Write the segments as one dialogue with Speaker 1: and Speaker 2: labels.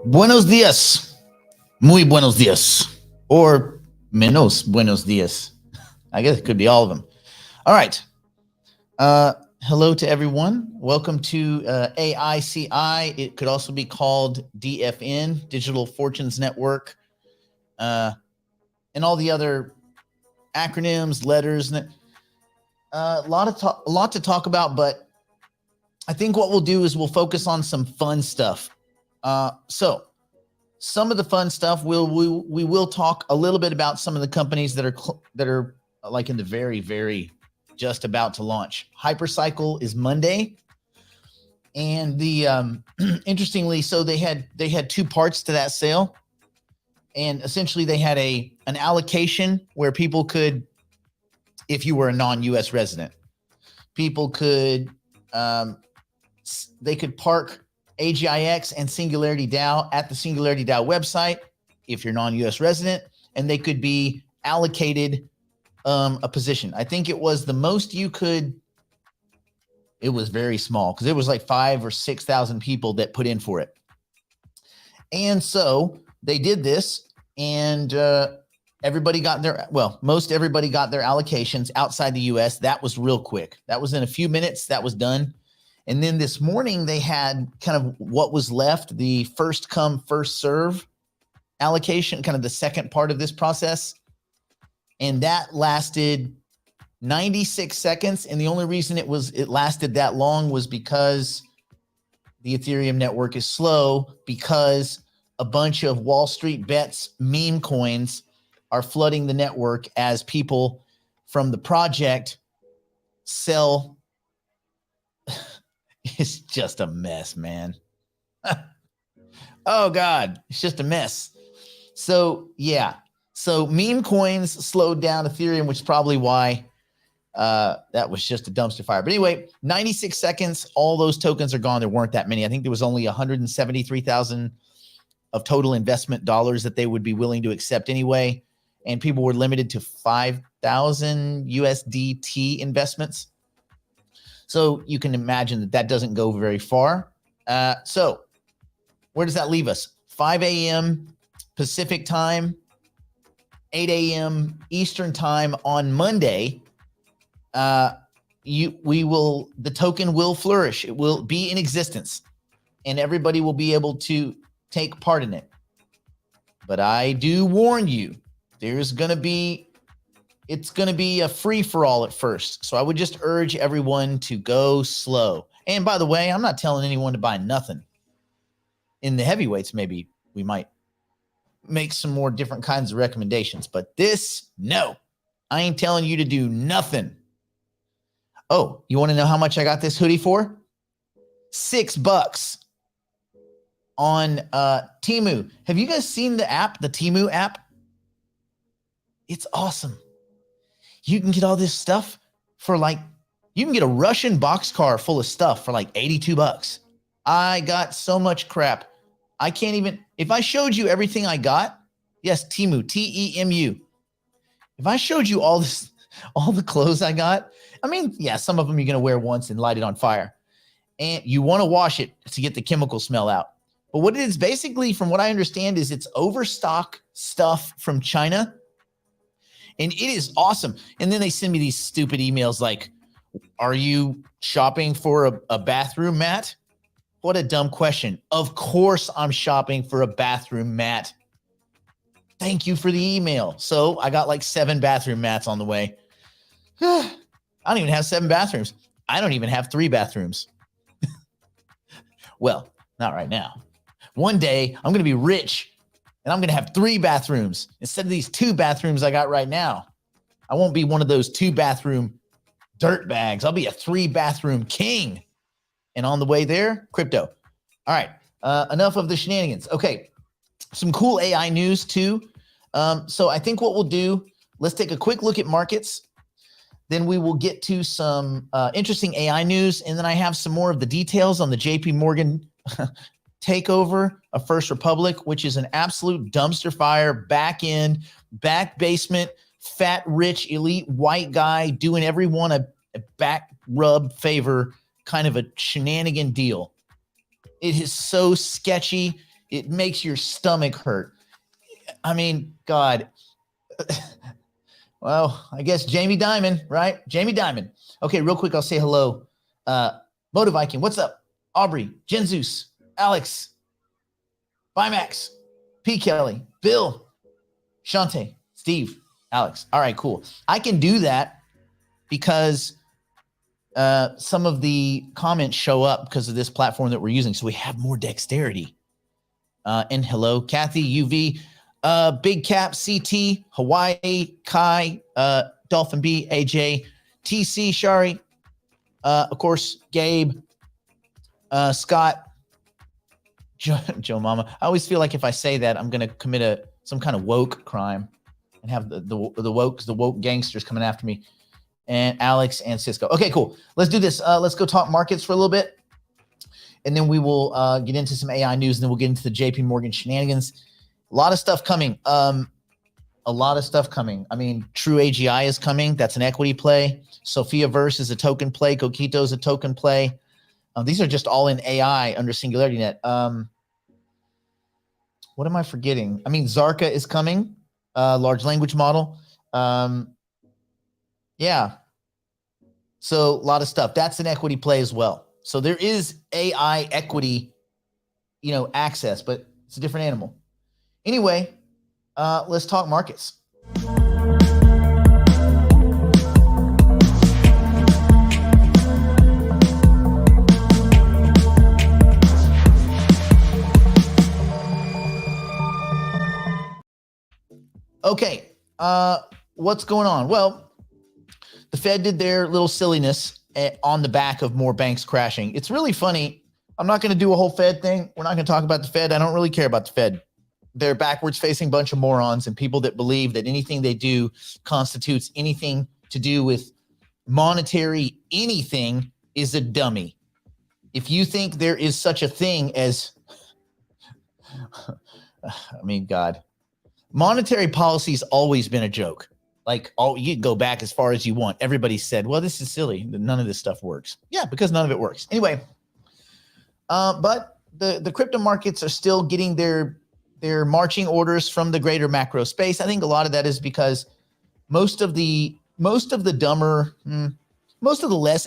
Speaker 1: Buenos dias. Muy buenos dias. Or menos buenos dias. I guess it could be all of them. All right. Hello to everyone. Welcome to AICI. It could also be called DFN, Digital Fortunes Network, and all the other acronyms, letters. A lot to talk about, but I think what we'll do is we'll focus on some fun stuff. So some of the fun stuff we will talk a little bit about some of the companies that are like in the very just about to launch. Hypercycle is Monday, and the interestingly, so they had two parts to that sale, and essentially they had an allocation where people could, if you were a non-US resident, people could they could park AGIX and Singularity DAO at the Singularity DAO website if you're non-US resident, and they could be allocated a position. I think it was the most you could. It was very small because it was like 5,000 or 6,000 people that put in for it. And so they did this, and everybody got most everybody got their allocations outside the US. That was real quick. That was in a few minutes. That was done. And then this morning they had kind of what was left, the first come, first serve allocation, kind of the second part of this process. And that lasted 96 seconds. And the only reason it lasted that long was because the Ethereum network is slow, because a bunch of Wall Street bets meme coins are flooding the network as people from the project sell. It's just a mess, man. Oh God, it's just a mess. So yeah, so meme coins slowed down Ethereum, which is probably why that was just a dumpster fire. But anyway, 96 seconds, all those tokens are gone. There weren't that many. I think there was only 173,000 of total investment dollars that they would be willing to accept anyway. And people were limited to 5,000 USDT investments. So you can imagine that doesn't go very far. So where does that leave us? 5 a.m. Pacific time, 8 a.m. Eastern time on Monday. The token will flourish. It will be in existence, and everybody will be able to take part in it. But I do warn you, it's going to be a free-for-all at first. So I would just urge everyone to go slow. And by the way, I'm not telling anyone to buy nothing. In the heavyweights, maybe we might make some more different kinds of recommendations. But this, no. I ain't telling you to do nothing. Oh, you want to know how much I got this hoodie for? $6 on Temu. Have you guys seen the app, the Temu app? It's awesome. You can get all this stuff for you can get a Russian boxcar full of stuff for like $82. I got so much crap. I can't even, if I showed you everything I got, yes, Temu, T-E-M-U. If I showed you all the clothes I got, I mean, yeah, some of them you're going to wear once and light it on fire. And you want to wash it to get the chemical smell out. But what it is basically, from what I understand, is it's overstock stuff from China. And it is awesome. And then they send me these stupid emails like, are you shopping for a bathroom mat? What a dumb question. Of course I'm shopping for a bathroom mat. Thank you for the email. So I got like 7 bathroom mats on the way. I don't even have 7 bathrooms. I don't even have 3 bathrooms. Well, not right now. One day I'm going to be rich, and I'm going to have 3 bathrooms instead of these 2 bathrooms I got right now. I won't be one of those 2-bathroom dirt bags. I'll be a 3-bathroom king. And on the way there, crypto. All right. Enough of the shenanigans. Okay. Some cool AI news too. So I think what we'll do, let's take a quick look at markets. Then we will get to some interesting AI news. And then I have some more of the details on the JP Morgan takeover of First Republic, which is an absolute dumpster fire, back end, back basement, fat, rich, elite white guy doing everyone a back rub favor kind of a shenanigan deal. It is so sketchy. It makes your stomach hurt. I mean, God. Well, I guess Jamie Dimon, right? Jamie Dimon. Okay, real quick, I'll say hello. Moto Viking, what's up? Aubrey, Genzeus, Alex, Bimax, P. Kelly, Bill, Shante, Steve, Alex. All right, cool. I can do that because some of the comments show up because of this platform that we're using. So we have more dexterity. And hello, Kathy, UV, Big Cap, CT, Hawaii, Kai, Dolphin B, AJ, TC, Shari, of course, Gabe, Scott, Joe Mama. I always feel like if I say that, I'm going to commit some kind of woke crime and have the woke gangsters coming after me. And Alex and Cisco. Okay, cool. Let's do this. Let's go talk markets for a little bit. And then we will get into some AI news, and then we'll get into the JP Morgan shenanigans. A lot of stuff coming. I mean, True AGI is coming. That's an equity play. SophiaVerse is a token play. Coquito is a token play. These are just all in AI under SingularityNet. What am I forgetting? I mean, Zarka is coming. Large language model. Yeah. So a lot of stuff. That's an equity play as well. So there is AI equity, access, but it's a different animal. Anyway, let's talk markets. Okay, what's going on? Well, the Fed did their little silliness on the back of more banks crashing. It's really funny. I'm not going to do a whole Fed thing. We're not going to talk about the Fed. I don't really care about the Fed. They're backwards facing bunch of morons and people that believe that anything they do constitutes anything to do with monetary anything is a dummy. If you think there is such a thing as, I mean, God, monetary policy's always been a joke. Like, you go back as far as you want. Everybody said, well, this is silly. None of this stuff works. Yeah, because none of it works. Anyway, but the crypto markets are still getting their marching orders from the greater macro space. I think a lot of that is because most of the less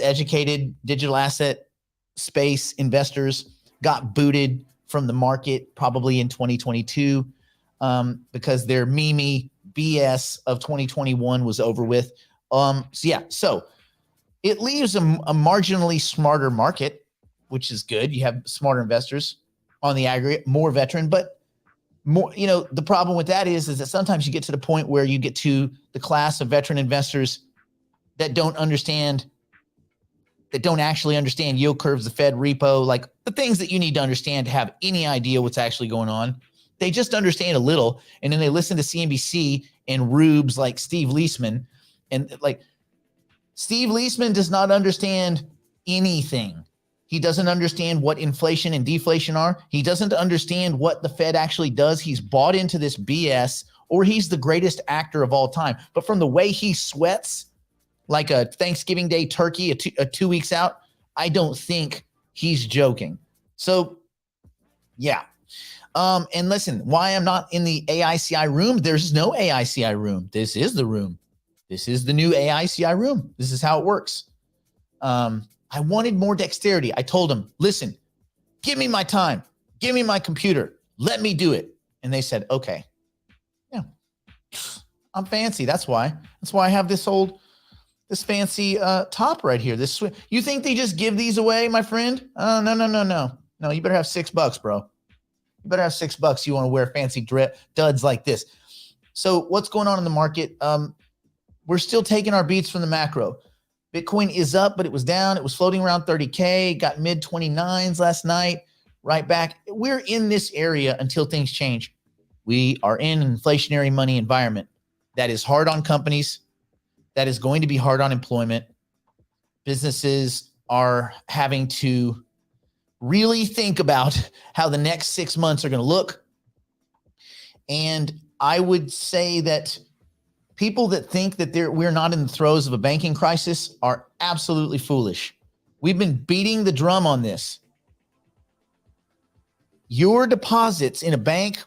Speaker 1: educated digital asset space investors got booted from the market probably in 2022 because their meme BS of 2021 was over with. So it leaves a marginally smarter market, which is good. You have smarter investors on the aggregate, more veteran, but more, the problem with that is that sometimes you get to the point where you get to the class of veteran investors that don't actually understand yield curves, the Fed repo, like the things that you need to understand to have any idea what's actually going on. They just understand a little, and then they listen to CNBC and rubes like Steve Leisman. And like Steve Leisman does not understand anything. He doesn't understand what inflation and deflation are. He doesn't understand what the Fed actually does. He's bought into this BS, or he's the greatest actor of all time. But from the way he sweats like a Thanksgiving Day turkey, a 2 weeks out, I don't think he's joking. So, yeah. And listen, why I'm not in the AICI room, there's no AICI room. This is the room. This is the new AICI room. This is how it works. I wanted more dexterity. I told them, listen, give me my time. Give me my computer. Let me do it. And they said, okay. Yeah, I'm fancy. That's why I have this fancy top right here. You think they just give these away, my friend? No. No, you better have $6, bro. You better have $6. You want to wear fancy duds like this. So what's going on in the market? We're still taking our beats from the macro. Bitcoin is up, but it was down. It was floating around 30K, got mid 29s last night, right back. We're in this area until things change. We are in an inflationary money environment that is hard on companies, that is going to be hard on employment. Businesses are having to really think about how the next 6 months are going to look. And I would say that people that think that we're not in the throes of a banking crisis are absolutely foolish. We've been beating the drum on this. Your deposits in a bank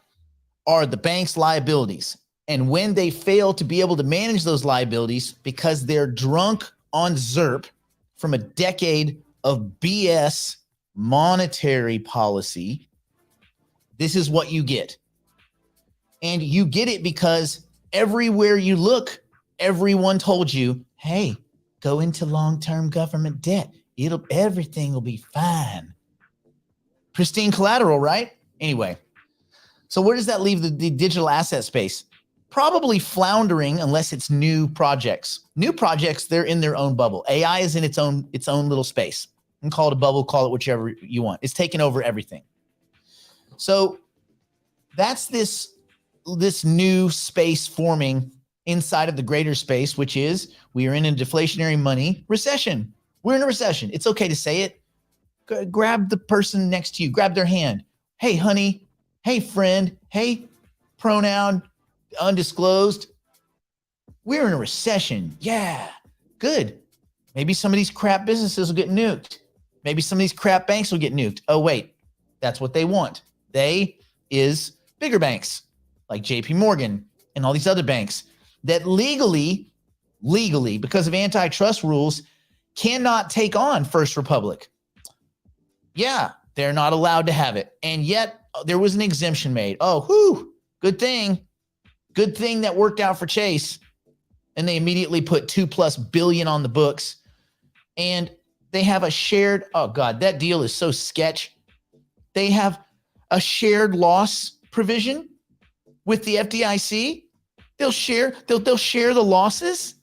Speaker 1: are the bank's liabilities. And when they fail to be able to manage those liabilities because they're drunk on ZERP from a decade of BS monetary policy, this is what you get. And you get it because everywhere you look, everyone told you, hey, go into long-term government debt. Everything will be fine. Pristine collateral, right? Anyway, so where does that leave the digital asset space? Probably floundering unless it's new projects. New projects, they're in their own bubble. AI is in its own little space. You can call it a bubble, call it whichever you want. It's taken over everything. So that's this new space forming inside of the greater space, which is we are in a deflationary money recession. We're in a recession. It's okay to say it. Grab the person next to you. Grab their hand. Hey, honey. Hey, friend. Hey, pronoun undisclosed. We're in a recession. Yeah, good. Maybe some of these crap businesses will get nuked. Maybe some of these crap banks will get nuked. Oh, wait, that's what they want. They is bigger banks like JP Morgan and all these other banks that legally, because of antitrust rules, cannot take on First Republic. Yeah, they're not allowed to have it. And yet there was an exemption made. Oh, whew, good thing. Good thing that worked out for Chase. And they immediately put $2+ billion on the books. And they have a shared, oh God, that deal is so sketch. They have a shared loss provision with the FDIC. They'll share the losses.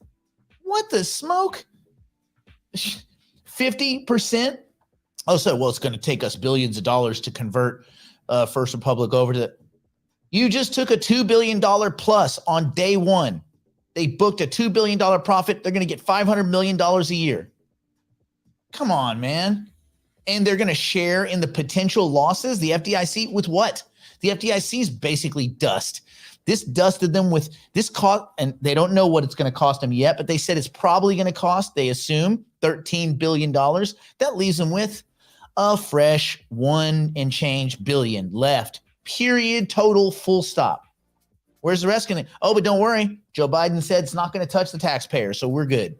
Speaker 1: What the smoke? 50%. Oh, so well, it's going to take us billions of dollars to convert First Republic over to the. You just took a $2 billion plus on day one. They booked a $2 billion profit. They're going to get $500 million a year. Come on, man. And they're going to share in the potential losses, the FDIC, with what? The FDIC is basically dust. This dusted them with this cost, and they don't know what it's going to cost them yet, but they said it's probably going to cost, they assume, $13 billion. That leaves them with a fresh $1 and change billion left. Period, total, full stop. Where's the rest going to? Oh, but don't worry. Joe Biden said it's not going to touch the taxpayer, so we're good.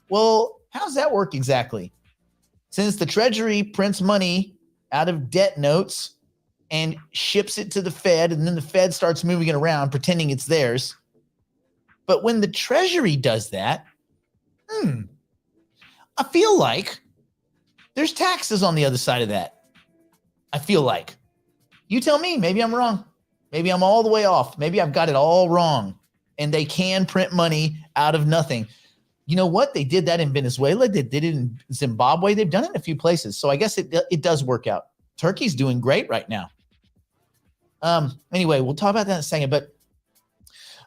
Speaker 1: Well, how does that work exactly? Since the Treasury prints money out of debt notes and ships it to the Fed, and then the Fed starts moving it around, pretending it's theirs. But when the Treasury does that, I feel like there's taxes on the other side of that. I feel like. You tell me, maybe I'm wrong. Maybe I'm all the way off. Maybe I've got it all wrong. And they can print money out of nothing. You know what? They did that in Venezuela. They did it in Zimbabwe. They've done it in a few places. So I guess it does work out. Turkey's doing great right now. Anyway, we'll talk about that in a second. But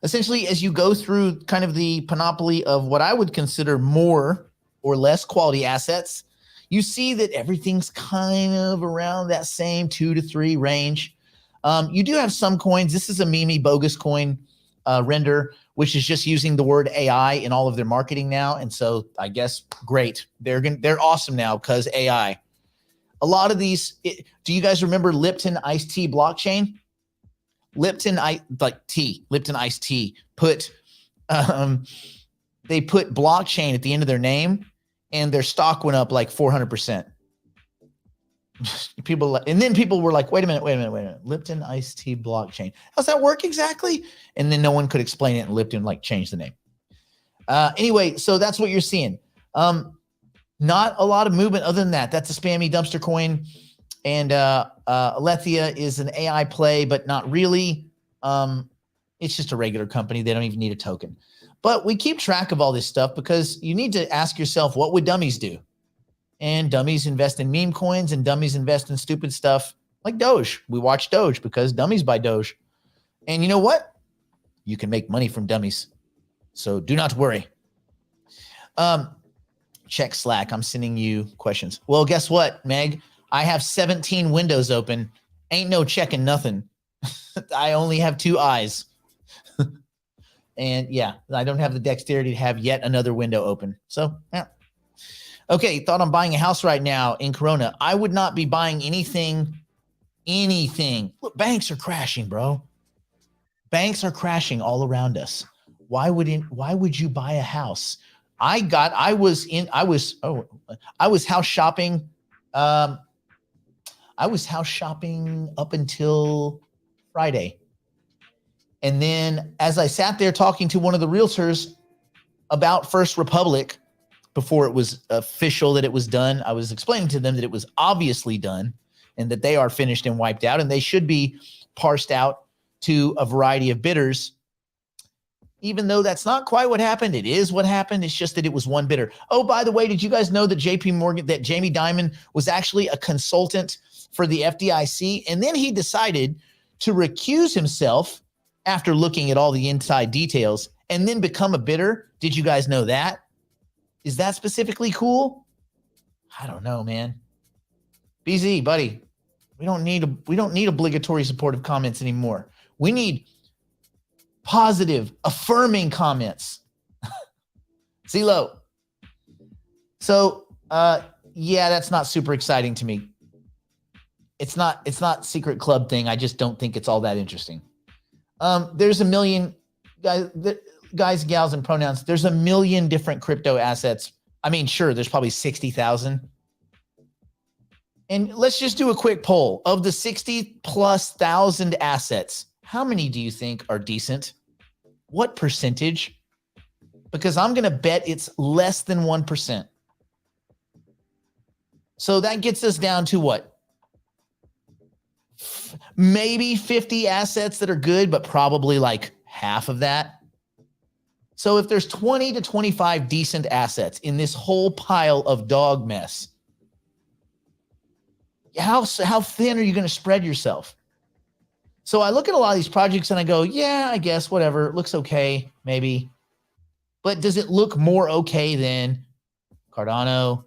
Speaker 1: essentially, as you go through kind of the panoply of what I would consider more or less quality assets, you see that everything's kind of around that same 2 to 3 range. You do have some coins. This is a meme bogus coin render, which is just using the word AI in all of their marketing now. And so I guess great. They're awesome now because AI. A lot of these, do you guys remember Lipton iced tea blockchain? Lipton iced tea put they put blockchain at the end of their name, and their stock went up like 400%. People were like, wait a minute. Lipton iced tea blockchain. How's that work exactly? And then no one could explain it, and Lipton changed the name. Anyway, so that's what you're seeing. Not a lot of movement other than that. That's a spammy dumpster coin. And Alethea is an AI play, but not really. It's just a regular company. They don't even need a token. But we keep track of all this stuff because you need to ask yourself, what would dummies do? And dummies invest in meme coins, and dummies invest in stupid stuff like Doge. We watch Doge because dummies buy Doge. And you know what? You can make money from dummies. So do not worry. Check Slack. I'm sending you questions. Well, guess what, Meg? I have 17 windows open. Ain't no checking nothing. I only have 2 eyes. And yeah, I don't have the dexterity to have yet another window open. So, yeah. Okay, thought on buying a house right now in Corona. I would not be buying anything anything. Look, banks are crashing, bro. Banks are crashing all around us. Why would you buy a house? I was house shopping. I was house shopping up until Friday. And then as I sat there talking to one of the realtors about First Republic, before it was official that it was done, I was explaining to them that it was obviously done and that they are finished and wiped out and they should be parsed out to a variety of bidders. Even though that's not quite what happened, it is what happened. It's just that it was one bidder. Oh, by the way, did you guys know that that Jamie Dimon was actually a consultant for the FDIC? And then he decided to recuse himself after looking at all the inside details and then become a bidder. Did you guys know that? Is that specifically cool? I don't know, man. BZ, buddy, we don't need obligatory supportive comments anymore. We need positive, affirming comments. Zelo. So, yeah, that's not super exciting to me. It's not secret club thing. I just don't think it's all that interesting. There's a million guys, gals, and pronouns. There's a million different crypto assets. I mean, sure, there's probably 60,000. And let's just do a quick poll. Of the 60,000+ assets, how many do you think are decent? What percentage? Because I'm going to bet it's less than 1%. So that gets us down to what? Maybe 50 assets that are good, but probably like half of that. So if there's 20 to 25 decent assets in this whole pile of dog mess, how thin are you going to spread yourself? So I look at a lot of these projects and I go, yeah, I guess, whatever. It looks okay, maybe. But does it look more okay than Cardano,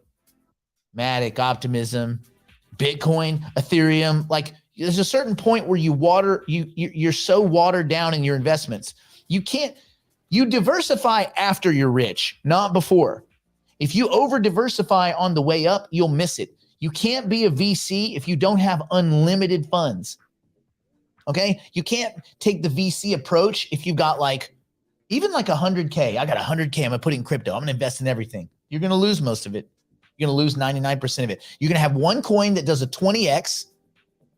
Speaker 1: Matic, Optimism, Bitcoin, Ethereum? Like, there's a certain point where you're so watered down in your investments. You diversify after you're rich, not before. If you over diversify on the way up, you'll miss it. You can't be a VC if you don't have unlimited funds. Okay? You can't take the VC approach if you've got even 100K. I got 100K. I'm going to put it in crypto. I'm going to invest in everything. You're going to lose most of it. You're going to lose 99% of it. You're going to have one coin that does a 20x.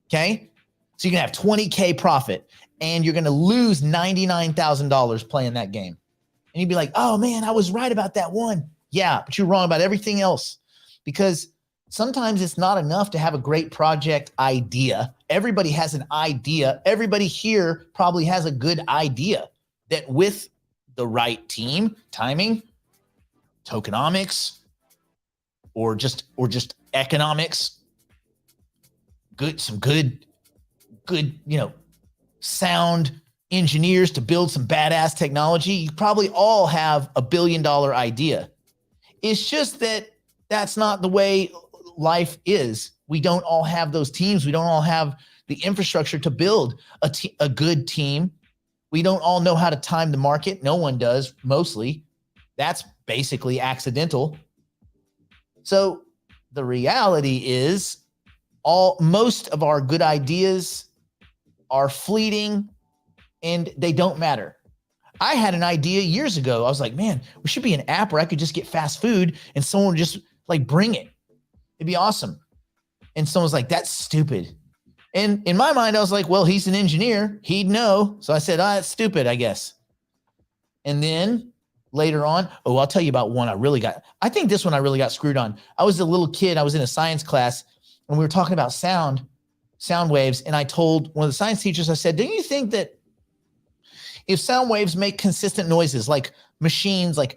Speaker 1: Okay? So you're going to have 20K profit and you're going to lose $99,000 playing that game. And you'd be like, oh man, I was right about that one. Yeah, but you're wrong about everything else, because sometimes it's not enough to have a great project idea. Everybody has an idea. Everybody here probably has a good idea that with the right team, timing, tokenomics, or just economics, some good, sound engineers to build some badass technology, you probably all have a $1 billion idea. It's just that that's not the way life is. We don't all have those teams. We don't all have the infrastructure to build a good team. We don't all know how to time the market. No one does, mostly. That's basically accidental. So the reality is most of our good ideas are fleeting and they don't matter. I had an idea years ago. I was like, man, we should be an app where I could just get fast food and someone would just bring it. It'd be awesome. And someone was like, that's stupid. And in my mind, I was like, well, he's an engineer. He'd know. So I said, that's stupid, I guess. And then later on, I'll tell you about one I think this one I really got screwed on. I was a little kid. I was in a science class and we were talking about sound waves. And I told one of the science teachers, I said, don't you think that if sound waves make consistent noises like machines, I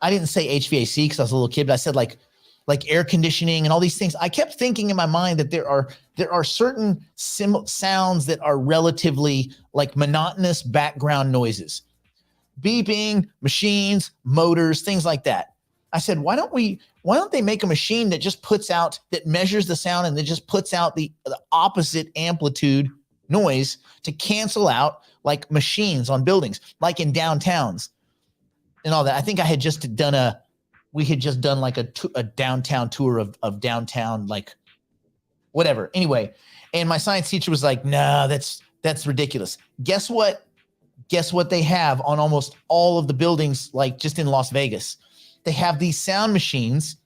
Speaker 1: didn't say HVAC because I was a little kid, but I said like air conditioning and all these things. I kept thinking in my mind that there are certain sounds that are relatively monotonous background noises, beeping, machines, motors, things like that. I said, why don't they make a machine that measures the sound and that just puts out the opposite amplitude noise to cancel out machines on buildings, like in downtowns and all that. I think we had just done a downtown tour of downtown whatever. Anyway, and my science teacher was like, "No, that's ridiculous." Guess what? Guess what they have on almost all of the buildings, like just in Las Vegas? They have these sound machines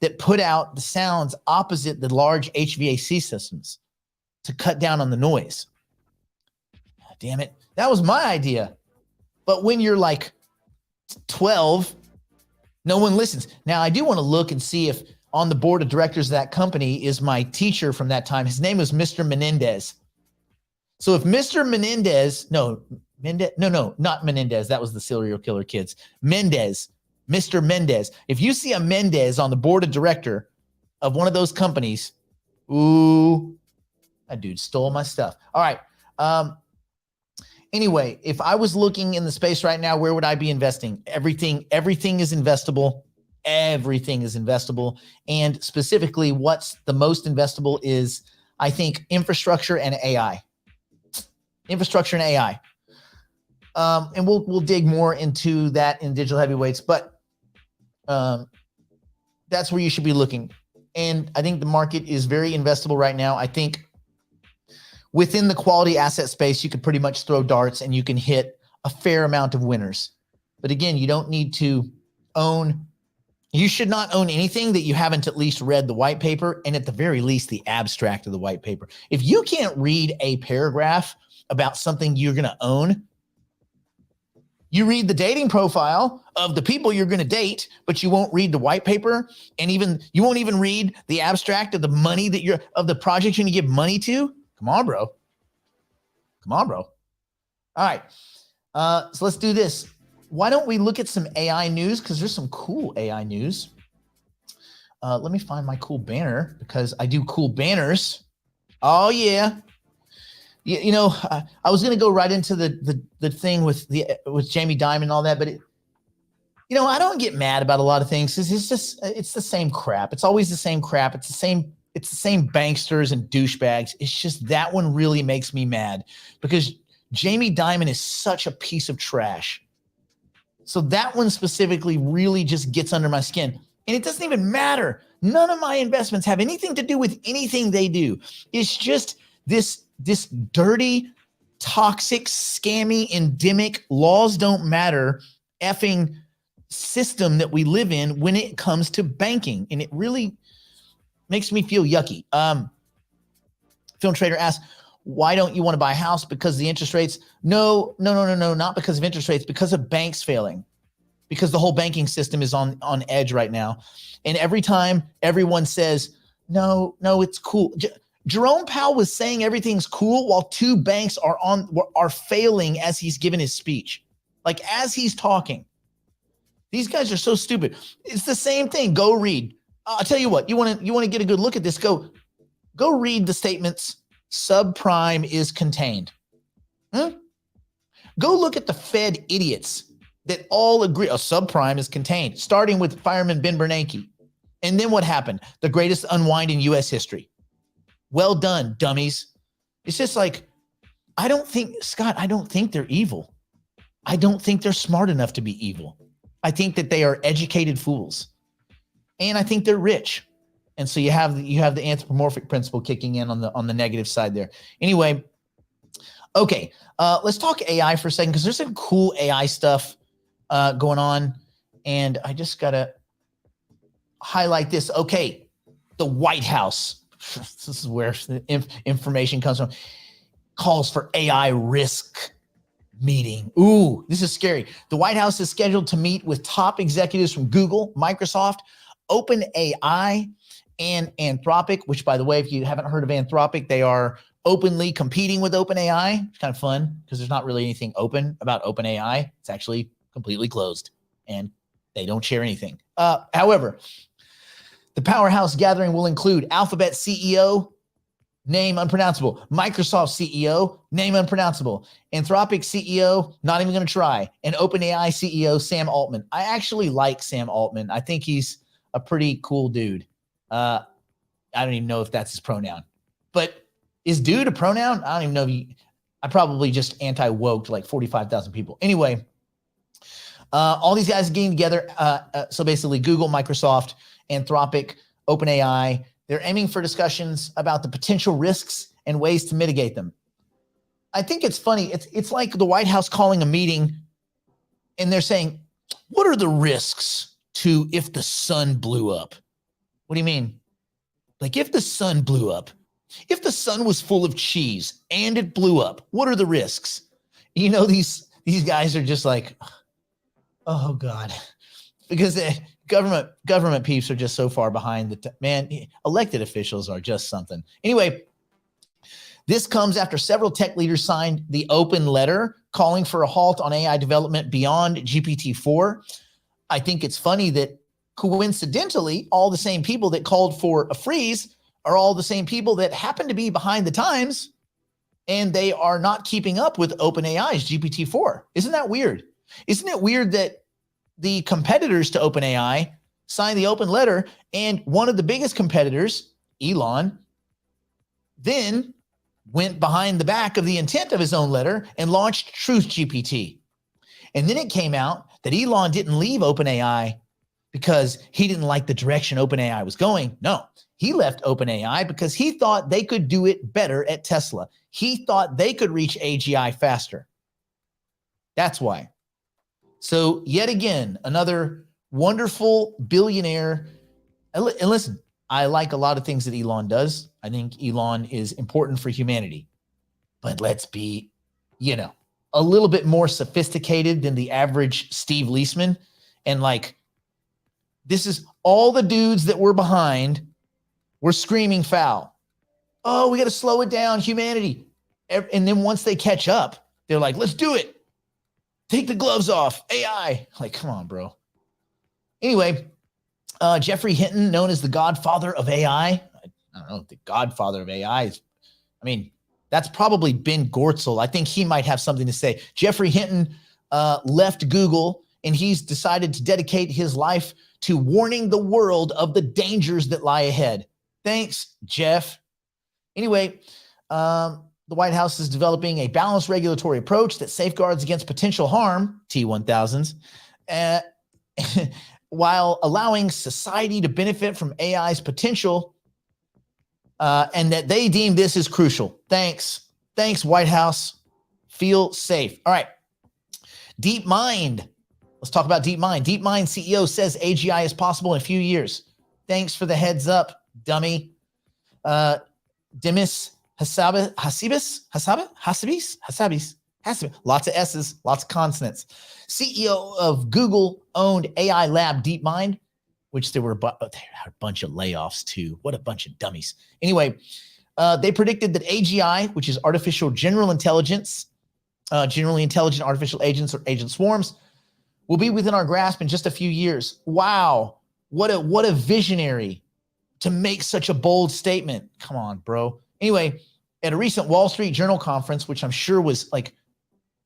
Speaker 1: that put out the sounds opposite the large HVAC systems to cut down on the noise. Damn it. That was my idea. But when you're like 12, no one listens. Now, I do want to look and see if on the board of directors of that company is my teacher from that time. His name was Mr. Menendez. So if Mr. Menendez, not Menendez. That was the serial killer kids. Mr. Mendez. If you see a Mendez on the board of director of one of those companies, ooh, that dude stole my stuff. All right. Anyway, if I was looking in the space right now, where would I be investing? Everything is investable. Everything is investable. And specifically, what's the most investable is, I think, infrastructure and AI. Infrastructure and AI. And we'll dig more into that in digital heavyweights, but that's where you should be looking. And I think the market is very investable right now. I think within the quality asset space, you could pretty much throw darts and you can hit a fair amount of winners. But again, you don't need to own, you should not own anything that you haven't at least read the white paper, and at the very least, the abstract of the white paper. If you can't read a paragraph about something you're going to own, you read the dating profile of the people you're going to date, but you won't read the white paper, and you won't even read the abstract of the money of the project you're going to give money to. Come on, bro. All right. So let's do this. Why don't we look at some AI news? Because there's some cool AI news. Let me find my cool banner, because I do cool banners. Oh yeah. You know, I was going to go right into the thing with Jamie Dimon and all that, but I don't get mad about a lot of things. It's the same crap. It's always the same crap. It's the same banksters and douchebags. It's just that one really makes me mad, because Jamie Dimon is such a piece of trash. So that one specifically really just gets under my skin. And it doesn't even matter. None of my investments have anything to do with anything they do. It's just this dirty, toxic, scammy, endemic, laws don't matter effing system that we live in when it comes to banking. And it really makes me feel yucky. Film Trader asks, why don't you want to buy a house? Because the interest rates? No, not because of interest rates, because of banks failing. Because the whole banking system is on edge right now. And every time everyone says, no, it's cool. Jerome Powell was saying everything's cool while two banks are failing as he's given his speech. Like, as he's talking. These guys are so stupid. It's the same thing. Go read. I'll tell you what, you want to get a good look at this, go read the statements. Subprime is contained. Go look at the Fed idiots that all agree subprime is contained, starting with Fireman Ben Bernanke. And then what happened? The greatest unwind in U.S. history. Well done, dummies. It's just like, I don't think they're evil. I don't think they're smart enough to be evil. I think that they are educated fools. And I think they're rich. And so you have the anthropomorphic principle kicking in on the negative side there. Anyway, okay, let's talk AI for a second, because there's some cool AI stuff going on. And I just got to highlight this. Okay, the White House. This is where the information comes from. Calls for AI risk meeting. Ooh, this is scary. The White House is scheduled to meet with top executives from Google, Microsoft, OpenAI, and Anthropic, which, by the way, if you haven't heard of Anthropic, they are openly competing with OpenAI. It's kind of fun because there's not really anything open about OpenAI. It's actually completely closed and they don't share anything. However, the powerhouse gathering will include Alphabet CEO, name unpronounceable, Microsoft CEO, name unpronounceable, Anthropic CEO, not even going to try, and OpenAI CEO, Sam Altman. I actually like Sam Altman. I think he's a pretty cool dude. I don't even know if that's his pronoun, but is dude a pronoun? I don't even know I probably just anti-woke to like 45,000 people. Anyway, all these guys are getting together. So basically Google, Microsoft, Anthropic, OpenAI, They're aiming for discussions about the potential risks and ways to mitigate them. I think it's funny. It's like the White House calling a meeting and they're saying, what are the risks to if the sun blew up? What do you mean? Like if the sun blew up, if the sun was full of cheese and it blew up, what are the risks? You know, these guys are just like, oh God, because the government peeps are just so far behind man, elected officials are just something. Anyway, this comes after several tech leaders signed the open letter calling for a halt on AI development beyond GPT-4. I think it's funny that coincidentally, all the same people that called for a freeze are all the same people that happen to be behind the times, and they are not keeping up with OpenAI's GPT-4. Isn't that weird? Isn't it weird that the competitors to OpenAI signed the open letter, and one of the biggest competitors, Elon, then went behind the back of the intent of his own letter and launched Truth GPT. And then it came out that Elon didn't leave OpenAI because he didn't like the direction OpenAI was going. No, he left OpenAI because he thought they could do it better at Tesla. He thought they could reach AGI faster. That's why. So yet again, another wonderful billionaire. And listen, I like a lot of things that Elon does. I think Elon is important for humanity. But let's be, a little bit more sophisticated than the average Steve Leisman. And like, this is all the dudes that were behind were screaming foul. Oh, we got to slow it down, humanity. And then once they catch up, they're like, let's do it. Take the gloves off, AI. Like, come on, bro. Anyway, Jeffrey Hinton, known as the godfather of AI. I don't know, the godfather of AI is, that's probably Ben Gortzel. I think he might have something to say. Jeffrey Hinton left Google, and he's decided to dedicate his life to warning the world of the dangers that lie ahead. Thanks, Jeff. Anyway, the White House is developing a balanced regulatory approach that safeguards against potential harm, T1000s, while allowing society to benefit from AI's potential, and that they deem this as crucial. Thanks, White House. Feel safe. All right. DeepMind. Let's talk about DeepMind. DeepMind CEO says AGI is possible in a few years. Thanks for the heads up, dummy. Demis Hassabis. Lots of S's, lots of consonants. CEO of Google-owned AI lab DeepMind, which they had a bunch of layoffs too. What a bunch of dummies. Anyway, they predicted that AGI, which is artificial general intelligence, generally intelligent artificial agents or agent swarms, will be within our grasp in just a few years. Wow. What a visionary to make such a bold statement. Come on, bro. Anyway, at a recent Wall Street Journal conference, which I'm sure was like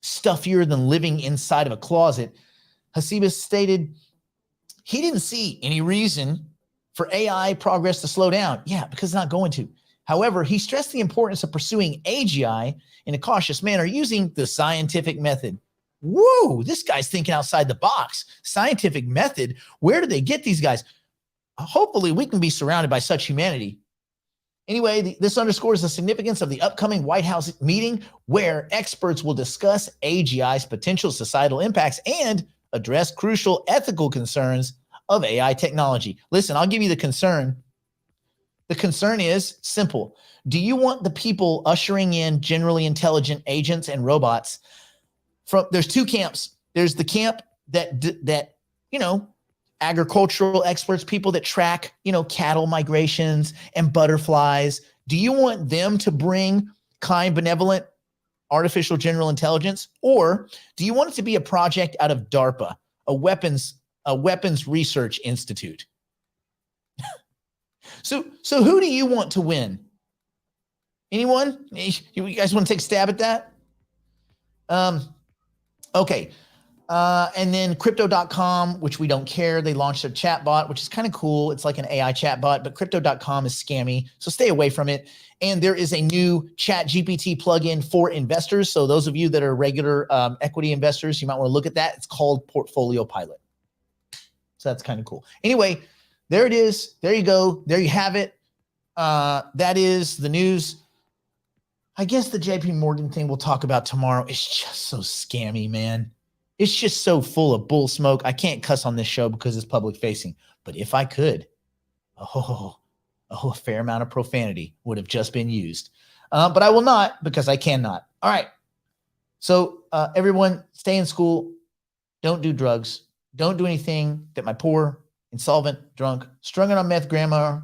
Speaker 1: stuffier than living inside of a closet, Hassabis stated he didn't see any reason for AI progress to slow down. Yeah, because it's not going to. However, he stressed the importance of pursuing AGI in a cautious manner using the scientific method. Whoa, this guy's thinking outside the box. Scientific method. Where do they get these guys? Hopefully, we can be surrounded by such humanity. Anyway, this underscores the significance of the upcoming White House meeting where experts will discuss AGI's potential societal impacts and address crucial ethical concerns of AI technology. Listen, I'll give you the concern. The concern is simple. Do you want the people ushering in generally intelligent agents and robots? There's two camps. There's the camp that agricultural experts, people that track, cattle migrations and butterflies. Do you want them to bring kind, benevolent, artificial general intelligence? Or do you want it to be a project out of DARPA, a weapons research institute? So who do you want to win? Anyone? You guys want to take a stab at that? Okay. And then crypto.com, which we don't care. They launched a chatbot, which is kind of cool. It's like an AI chatbot, but crypto.com is scammy. So stay away from it. And there is a new chat GPT plugin for investors. So those of you that are regular equity investors, you might want to look at that. It's called Portfolio Pilot. So that's kind of cool. Anyway, there it is. There you go. There you have it. that is the news. I guess the JP Morgan thing we'll talk about tomorrow is just so scammy, man. It's just so full of bull smoke. I can't cuss on this show because it's public facing. But if I could, a fair amount of profanity would have just been used. But I will not because I cannot. All right. So everyone, stay in school. Don't do drugs. Don't do anything that my poor, insolvent, drunk, strung on meth grandma,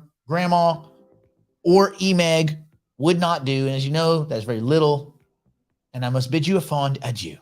Speaker 1: or EMEG would not do. And as you know, that's very little. And I must bid you a fond adieu.